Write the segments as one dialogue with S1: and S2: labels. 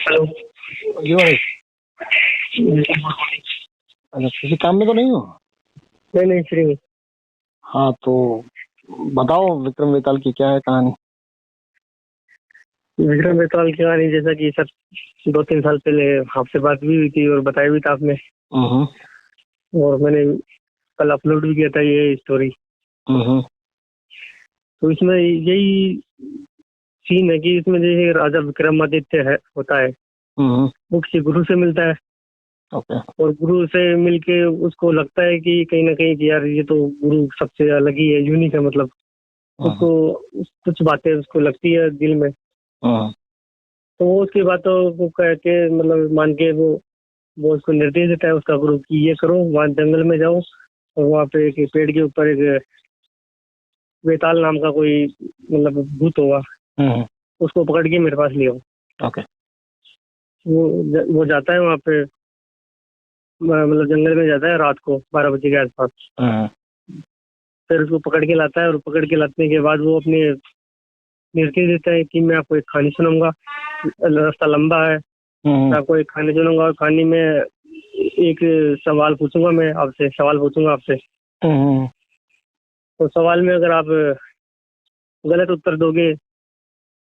S1: Hello.
S2: जी भाई। अच्छा, किसी काम में तो नहीं हो?
S1: नहीं नहीं, फ्री हूँ।
S2: हाँ तो बताओ, विक्रम वेताल की क्या है कहानी?
S1: विक्रम बेताल की कहानी, जैसा कि सर 2-3 साल पहले आपसे बात भी हुई थी और बताया भी था आपने,
S2: हम्म।
S1: और मैंने कल अपलोड भी किया था ये स्टोरी।
S2: हम्म।
S1: तो इसमें यही सीन है कि इसमें जैसे राजा विक्रमादित्य है होता है,
S2: हम्म।
S1: वो किसी गुरु से मिलता है,
S2: ओके।
S1: और गुरु से मिलके उसको लगता है कि कहीं ना कहीं कि यार ये तो गुरु सबसे अलग ही है, यूनिक है, मतलब
S2: हम्म।
S1: उसको कुछ बातें उसको लगती है दिल में।
S2: हम्म।
S1: तो वो उसकी बातों को कह के, मतलब मान के वो उसको निर्देश देता है उसका गुरु कि ये करो, वहाँ जंगल में जाओ और वहाँ पे एक पेड़ के ऊपर एक वेताल नाम का कोई मतलब भूत होगा,
S2: हम्म।
S1: उसको पकड़ के मेरे पास ले आओ।
S2: ओके।
S1: वो जाता है वहाँ पे, मतलब जंगल में जाता है रात को 12 बजे के आसपास।
S2: हम्म।
S1: फिर उसको पकड़ के लाता है, और पकड़ के लाने के बाद वो अपने निर्देश देता है कि मैं आपको एक कहानी सुनाऊंगा, रास्ता लंबा है, मैं
S2: हम्म।
S1: आपको एक कहानी सुनाऊंगा, और कहानी में एक सवाल पूछूंगा, मैं आपसे सवाल पूछूंगा आपसे।
S2: हम्म।
S1: तो सवाल में अगर आप गलत उत्तर दोगे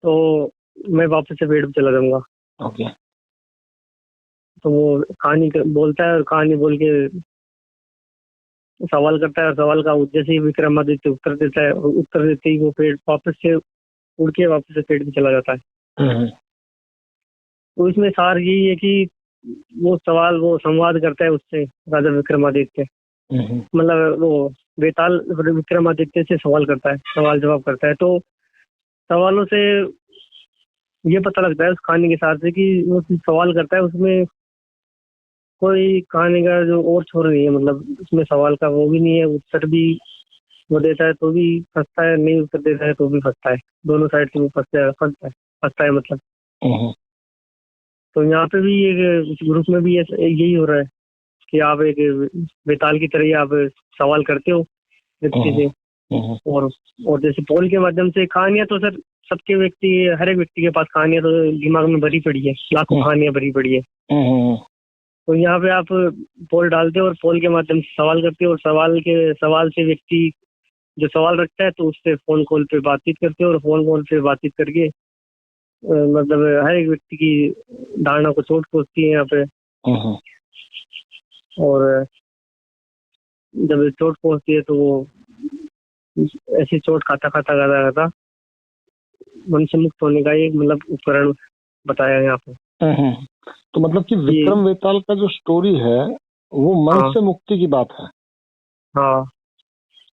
S1: तो मैं वापस से पेड़ पे चला जाऊंगा।
S2: ओके।
S1: तो वो कहानी बोलता है, और कहानी बोल के सवाल करता है, और सवाल का जैसे ही विक्रमादित्य उत्तर देता है, और उत्तर देते ही वो पेड़ वापस से उड़ के वापस से पेड़ पे चला जाता है।
S2: हम्म।
S1: तो इसमें सार यही है कि वो संवाद करता है उससे, राजा विक्रमादित्य,
S2: हम्म।
S1: मतलब वो बेताल विक्रमादित्य से सवाल करता है, सवाल जवाब करता है। तो सवालों से ये पता लगता है उस कहानी के साथ से कि वो सवाल करता है, उसमें कोई कहानी का जो और छोर नहीं है, मतलब उसमें सवाल का वो भी नहीं है, उत्तर भी वो देता है तो भी फंसता है, नहीं उत्तर देता है तो भी फंसता है, दोनों साइड से वो फंसता है मतलब।
S2: हम्म।
S1: तो यहाँ पे भी एक ग्रुप में भी यही हो रहा है कि आप एक बेताल की तरह ही आप सवाल करते हो व्यक्ति से,
S2: हम्म।
S1: और और जैसे पोल के माध्यम से कहानियां तो सर सबके व्यक्ति, हर एक व्यक्ति के पास कहानियां तो दिमाग में भरी पड़ी है, लाखों कहानियां भरी पड़ी है।
S2: हम्म।
S1: तो यहाँ पे आप पोल डालते हो और पोल के माध्यम से सवाल करते हो, और सवाल से व्यक्ति जो सवाल रखता है तो उससे फोन कॉल पे बातचीत करते हो, और फोन कॉल पे बातचीत करके मतलब हर एक व्यक्ति की धारणा को चोट पहुंचती है यहाँ पे।
S2: हम्म।
S1: और जब चोट पहुंचती है तो वो ऐसी चोट खाता खाता खाता खाता मन से मुक्त होने का एक मतलब उपकरण बताया है यहाँ पे।
S2: हम्म। तो मतलब कि
S1: ये
S2: विक्रम वेताल का जो स्टोरी है वो मन
S1: हाँ
S2: से मुक्ति की बात है।
S1: हाँ।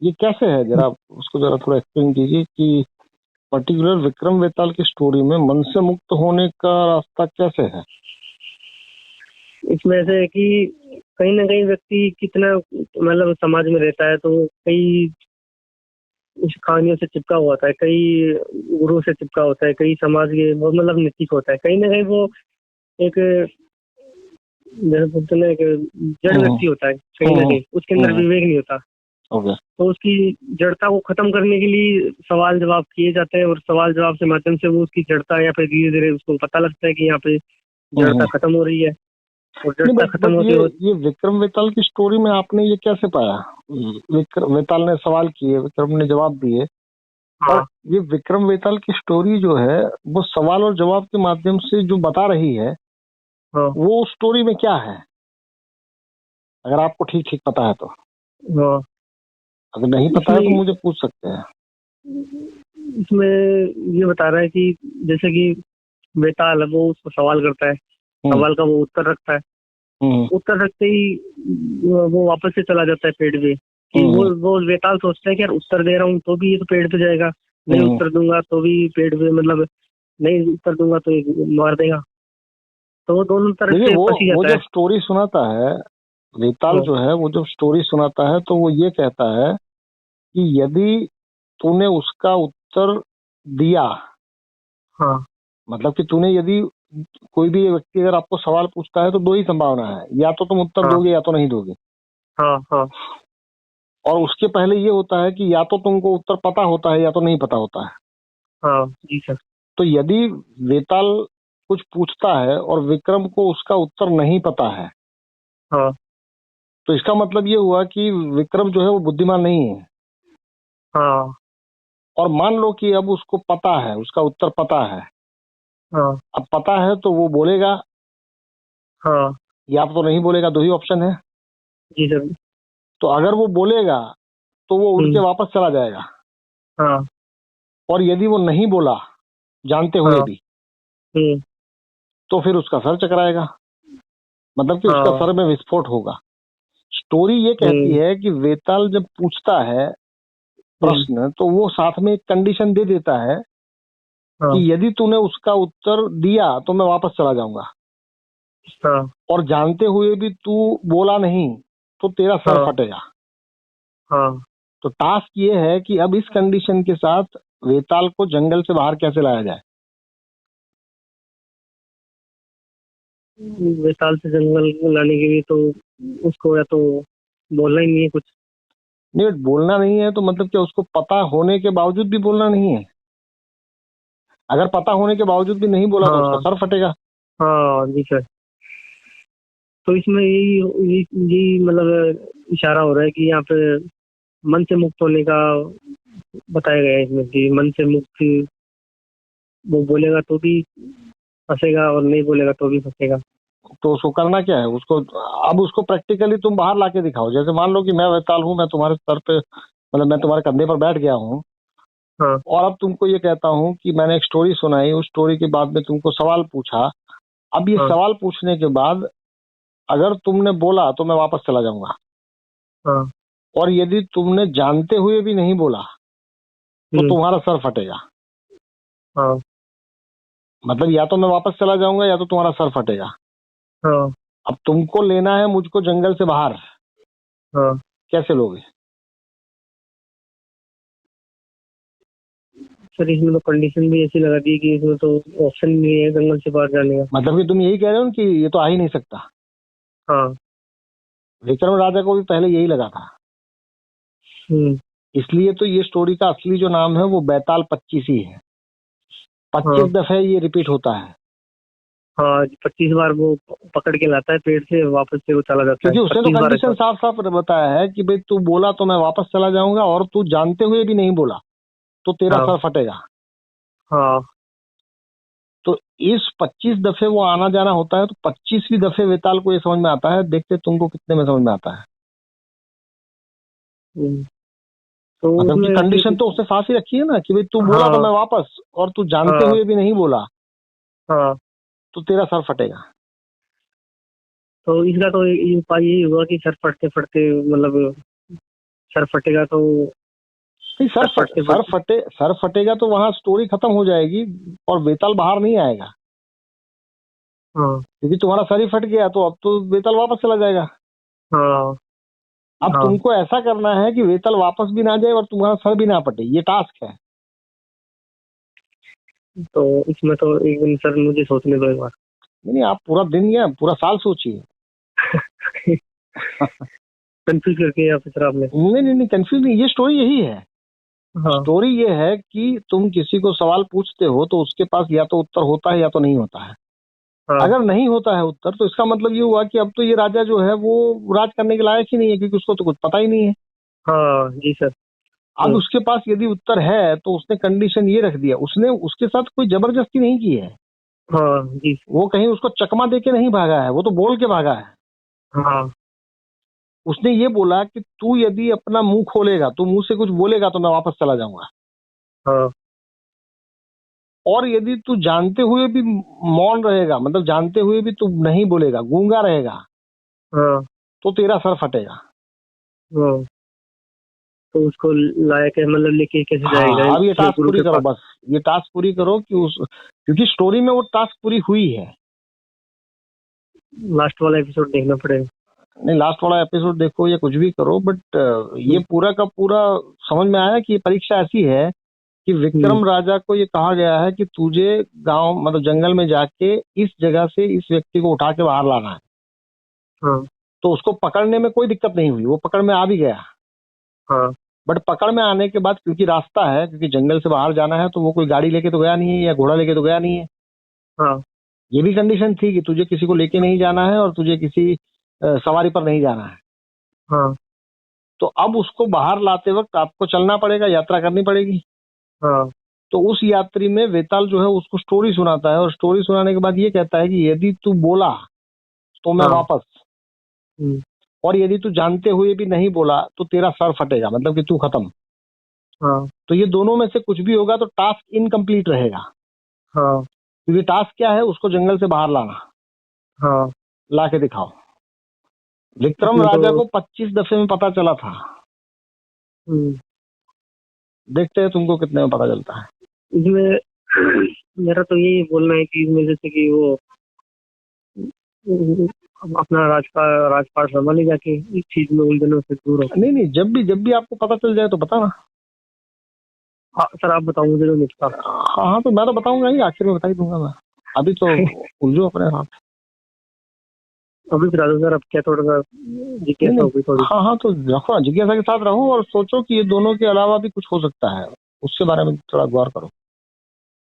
S2: ये कैसे है, जरा उसको जरा थोड़ा एक्सप्लेन कीजिए कि पर्टिकुलर विक्रम वेताल की स्टोरी में मन से मुक्त होने का रास्ता कैसे है?
S1: इसमें ऐसे है कि कहीं ना कहीं व्यक्ति कितना मतलब समाज में रहता है, तो कई इस कहानियों से चिपका हुआ होता है, कई गुरु से चिपका होता है, कई समाज के वो मतलब नैतिक होता है, कहीं ना कहीं वो एक जैसे बोलते हैं ना, एक जड़
S2: हम्म।
S1: व्यक्ति होता है, कहीं ना
S2: हम्म।
S1: कहीं उसके अंदर
S2: हम्म।
S1: विवेक नहीं होता।
S2: ओके।
S1: तो उसकी जड़ता को खत्म करने के लिए सवाल जवाब किए जाते हैं, और सवाल जवाब के माध्यम से वो उसकी जड़ता या फिर धीरे धीरे उसको पता लगता है कि यहाँ पे जड़ता
S2: हम्म।
S1: खत्म हो रही है, और
S2: नहीं,
S1: जड़ता
S2: बट
S1: खत्म
S2: बट
S1: होती हो।
S2: ये विक्रम वेताल की स्टोरी में आपने ये कैसे पाया? विक्रम वेताल ने सवाल किए, विक्रम ने जवाब दिए, और
S1: हाँ
S2: ये विक्रम वेताल की स्टोरी जो है वो सवाल और जवाब के माध्यम से जो बता रही है
S1: हाँ
S2: वो स्टोरी में क्या है, अगर आपको ठीक ठीक पता है तो?
S1: हाँ।
S2: अगर नहीं पता है
S1: इसमें
S2: तो मुझे पूछ सकते हैं।
S1: इसमें ये बता रहा है कि जैसे कि बेताल है, वो उसको सवाल करता है,
S2: हम्म।
S1: सवाल का वो उत्तर रखता है,
S2: हम्म।
S1: उत्तर रखते ही वो वापस से चला जाता है पेड़ पे। कि
S2: हम्म।
S1: वो बेताल सोचता है कि यार उत्तर दे रहा हूँ तो भी ये तो पेड़ पे जाएगा, नहीं
S2: हम्म।
S1: उत्तर दूंगा तो भी पेड़ पे, मतलब नहीं उत्तर दूंगा तो ये मार देगा। तो वो दोनों तरफ
S2: देखिए,
S1: से फंसी
S2: वो
S1: जाता है।
S2: जब स्टोरी सुनाता है, वेताल
S1: हाँ
S2: जो है वो जब स्टोरी सुनाता है तो वो ये कहता है कि यदि तूने उसका उत्तर दिया,
S1: हाँ
S2: मतलब कि तूने यदि, कोई भी व्यक्ति अगर आपको सवाल पूछता है तो दो ही संभावना है, या तो तुम उत्तर
S1: हाँ
S2: दोगे या तो नहीं दोगे।
S1: हाँ हाँ
S2: और उसके पहले ये होता है कि या तो तुमको उत्तर पता होता है या तो नहीं पता होता है।
S1: हाँ जी सर।
S2: तो यदि वेताल कुछ पूछता है और विक्रम को उसका उत्तर नहीं पता है,
S1: हाँ
S2: तो इसका मतलब ये हुआ कि विक्रम जो है वो बुद्धिमान नहीं है।
S1: हाँ
S2: और मान लो कि अब उसको पता है, उसका उत्तर पता है।
S1: हाँ
S2: अब पता है तो वो बोलेगा
S1: हाँ।
S2: या तो नहीं बोलेगा, दो ही ऑप्शन है।
S1: जी सर।
S2: तो अगर वो बोलेगा तो वो उड़ के
S1: हम्म।
S2: वापस चला जाएगा,
S1: हाँ
S2: और यदि वो नहीं बोला जानते हुए
S1: हाँ।
S2: भी,
S1: हम्म।
S2: तो फिर उसका सर चकराएगा, मतलब कि उसका
S1: हाँ।
S2: सर में विस्फोट होगा। स्टोरी ये कहती
S1: हम्म।
S2: है कि वेताल जब पूछता है
S1: हम्म।
S2: प्रश्न तो वो साथ में एक कंडीशन दे देता है कि
S1: हाँ
S2: यदि तूने उसका उत्तर दिया तो मैं वापस चला जाऊंगा,
S1: हाँ
S2: और जानते हुए भी तू बोला नहीं तो तेरा सर
S1: हाँ
S2: फटेगा।
S1: हाँ।
S2: तो टास्क ये है कि अब इस कंडीशन के साथ वेताल को जंगल से बाहर कैसे लाया जाए।
S1: विशाल से जंगल लाने के लिए तो उसको या तो बोलना ही नहीं है कुछ।
S2: नहीं, बट बोलना नहीं है तो मतलब क्या उसको पता होने के बावजूद भी बोलना नहीं है? अगर पता होने के बावजूद भी नहीं बोला तो उसका
S1: हाँ
S2: सर फटेगा।
S1: हाँ जी सर। तो इसमें यही मतलब इशारा हो रहा है कि यहाँ पे मन से मुक्त होने का बताया गया है इसमें कि मन से मुक्त वो बोलेगा तो भी फंसेगा और नहीं बोलेगा तो भी फंसेगा।
S2: तो उसको करना क्या है उसको? अब उसको प्रैक्टिकली तुम बाहर लाके दिखाओ। जैसे मान लो कि मैं वैताल हूँ, मैं तुम्हारे सर पे, मतलब मैं तुम्हारे कंधे पर बैठ गया हूँ,
S1: हाँ
S2: और अब तुमको ये कहता हूँ कि मैंने एक स्टोरी सुनाई, उस स्टोरी के बाद में तुमको सवाल पूछा। अब ये
S1: हाँ
S2: सवाल पूछने के बाद अगर तुमने बोला तो मैं वापस चला जाऊंगा,
S1: हाँ।
S2: और यदि तुमने जानते हुए भी नहीं बोला तो
S1: हम्म।
S2: तुम्हारा सर फटेगा।
S1: हाँ
S2: मतलब या तो मैं वापस चला जाऊंगा या तो तुम्हारा सर फटेगा।
S1: हाँ
S2: अब तुमको लेना है मुझको जंगल से बाहर,
S1: हाँ।
S2: कैसे लोगे?
S1: सर इसमें तो कंडीशन भी ऐसी लगा दी कि इसमें तो ऑप्शन नहीं है जंगल से बाहर जाने का।
S2: मतलब कि तुम यही कह रहे हो कि ये तो आ ही नहीं सकता।
S1: हाँ।
S2: विक्रम राजा को भी पहले यही लगा था,
S1: हम्म।
S2: इसलिए तो ये स्टोरी का असली जो नाम है वो बैताल 25 ही है। 25
S1: हाँ
S2: दफे ये रिपीट होता है,
S1: हाँ। 25 बार वो पकड़ के लाता है पेड़ से वापस से वो चला जाता है
S2: क्योंकि उसने तो
S1: 25 बार
S2: कंडीशन
S1: ऐसा।
S2: साफ साफ बताया है कि भाई तू बोला तो मैं वापस चला जाऊंगा, और तू जानते हुए भी नहीं बोला तो तेरा
S1: हाँ
S2: सर फटेगा।
S1: हाँ।
S2: तो इस 25 दफे वो आना जाना होता है, तो 25वीं दफे वेताल को ये समझ में आता है। देखते तुमको कितने में समझ में आता है।
S1: हम्म। तो
S2: मतलब कि
S1: उसमें
S2: कंडीशन
S1: फिर।
S2: तो उसने साफ ही रखी है ना कि भाई तू बोला तो
S1: हाँ
S2: मैं वापस, और तू जानते
S1: हाँ
S2: हुए भी नहीं बोला
S1: हाँ।
S2: तो तेरा सर फटेगा।
S1: तो इसका तो ये उपाय यही हुआ कि सर फटते फटते मतलब सर फटेगा तो
S2: नहीं,
S1: सर फटते फटते।
S2: सर फटेगा तो वहां स्टोरी खत्म हो जाएगी और वेताल बाहर नहीं आएगा,
S1: हाँ
S2: क्योंकि तुम्हारा सर ही फट गया तो अब तो वेताल वापस चला जाएगा।
S1: हाँ
S2: अब
S1: हाँ।
S2: तुमको ऐसा करना है कि वेताल वापस भी ना जाए और तुम्हारा सर भी ना फटे, ये टास्क है।
S1: तो इसमें तो एक दिन सर मुझे सोचने दो एक बार।
S2: नहीं नहीं, आप पूरा दिन या पूरा साल सोचिए।
S1: कंफ्यूज करके या फिर आपने।
S2: नहीं नहीं नहीं, कंफ्यूज नहीं, ये स्टोरी यही है।
S1: हाँ
S2: स्टोरी ये है कि तुम किसी को सवाल पूछते हो तो उसके पास या तो उत्तर होता है या तो नहीं होता है।
S1: हाँ
S2: अगर नहीं होता है उत्तर तो इसका मतलब ये हुआ कि अब तो ये राजा जो है वो राज करने के लायक ही नहीं है, क्योंकि उसको तो कुछ पता ही नहीं है।
S1: हाँ जी सर।
S2: अब
S1: हम्म।
S2: उसके पास यदि उत्तर है तो उसने कंडीशन ये रख दिया, उसने उसके साथ कोई जबरदस्ती नहीं की है।
S1: हाँ जी।
S2: वो कहीं उसको चकमा दे के नहीं भागा है, वो तो बोल के भागा है।
S1: हाँ
S2: उसने ये बोला कि तू यदि अपना मुंह खोलेगा, तू मुंह से कुछ बोलेगा तो मैं वापस चला जाऊंगा,
S1: हाँ
S2: और यदि तू जानते हुए भी मौन रहेगा, मतलब जानते हुए भी तू नहीं बोलेगा, गूंगा रहेगा,
S1: हाँ
S2: तो तेरा सर फटेगा।
S1: हाँ। तो उसको लायक है मतलब लेके कैसे जाएगा
S2: हाँ, अब ये
S1: अपने
S2: टास्क
S1: गुरु
S2: पूरी
S1: के
S2: करो
S1: पास।
S2: बस। ये टास्क पूरी करो कि उस, क्योंकि स्टोरी में वो टास्क पूरी हुई है।
S1: लास्ट वाला एपिसोड देखना पड़ेगा।
S2: नहीं, लास्ट वाला एपिसोड देखो या कुछ भी करो, बट ये
S1: हम्म।
S2: पूरा का पूरा समझ में आया कि ये परीक्षा ऐसी है कि
S1: हम्म।
S2: विक्रम राजा को ये कहा गया है कि तुझे गांव मतलब जंगल में जाके इस जगह से इस व्यक्ति को उठा के बाहर लाना है।
S1: हाँ
S2: तो उसको पकड़ने में कोई दिक्कत नहीं हुई, वो पकड़ में आ भी गया।
S1: हाँ
S2: बट पकड़ में आने के बाद, क्योंकि रास्ता है, क्योंकि जंगल से बाहर जाना है, तो वो कोई गाड़ी लेके तो गया नहीं है या घोड़ा लेके तो गया नहीं है।
S1: हाँ
S2: ये भी कंडीशन थी कि तुझे किसी को लेके नहीं जाना है और तुझे किसी सवारी पर नहीं जाना है।
S1: हाँ
S2: तो अब उसको बाहर लाते वक्त आपको चलना पड़ेगा, यात्रा करनी पड़ेगी।
S1: हाँ
S2: तो उस यात्री में वेताल जो है उसको स्टोरी सुनाता है, और स्टोरी सुनाने के बाद ये कहता है कि यदि तू बोला तो मैं
S1: हाँ।
S2: वापस,
S1: हम्म,
S2: और यदि तू जानते हुए भी नहीं बोला तो तेरा सर फटेगा, मतलब कि तू खत्म।
S1: हाँ
S2: तो ये दोनों में से कुछ भी होगा तो टास्क इनकम्प्लीट रहेगा,
S1: हाँ
S2: क्योंकि टास्क क्या है, उसको जंगल से बाहर लाना,
S1: हाँ।
S2: ला के दिखाओ। विक्रम
S1: इसमें
S2: राजा
S1: तो
S2: को 25 दफे में पता चला था।
S1: हम्म,
S2: देखते हैं तुमको कितने में पता चलता है।
S1: इसमें मेरा तो यही बोलना है कि इसमें जैसे कि वो अपना राजपाट संभाले जाके इस चीज में उलझनों से दूर हो।
S2: नहीं नहीं, जब भी आपको पता चल जाए तो बताना।
S1: हाँ सर, आप बताओ मुझे तो नहीं पता।
S2: हाँ हाँ, तो मैं तो बताऊंगा ही, आखिर में बता ही दूंगा मैं। अभी तो उलझो अपने साथ।
S1: अभी बता दो सर, अब क्या थोड़ा सा
S2: नहीं
S1: जिज्ञासा
S2: नहीं,
S1: होगी थोड़ी।
S2: हाँ हाँ, तो रखो ना, जिज्ञासा के साथ रहो और सोचो कि ये दोनों के अलावा भी कुछ हो सकता है, उसके बारे में थोड़ा गौर करो।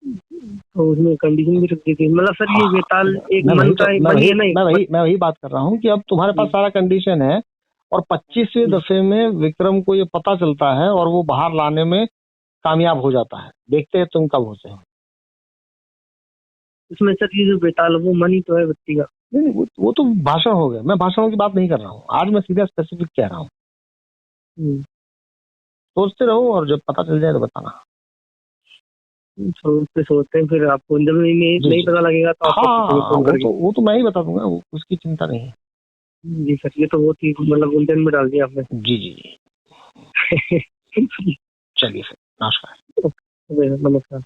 S1: तो उसमें कंडीशन भी रख दी थी, मतलब सर ये वेताल एक
S2: मैं
S1: मन
S2: वही तो
S1: का
S2: मैं
S1: मन ही
S2: वही
S1: है ना,
S2: मैं वही बात कर रहा हूँ कि अब तुम्हारे पास सारा कंडीशन है, और 25वें दफे में विक्रम को ये पता चलता है और वो बाहर लाने में कामयाब हो जाता है। देखते हैं तुम कब होते हो।
S1: इसमें सर ये जो वेताल वो मन ही तो है व्यक्ति का।
S2: नहीं नहीं, वो तो भाषण हो गया, मैं भाषणों की बात नहीं कर रहा हूँ, आज मैं सीधा स्पेसिफिक कह रहा हूँ। सोचते रहो और जब पता चल जाए तो बताना।
S1: सोचते हैं, फिर आपको जब नहीं पता लगेगा तो आपको पूछेंगे
S2: हाँ,
S1: फोन करके।
S2: वो तो मैं ही बता दूंगा, वो उसकी चिंता नहीं है।
S1: जी सर, ये तो बहुत ही मतलब उलझन में डाल दिया आपने।
S2: जी जी जी, चलिए फिर, नमस्कार।
S1: नमस्कार।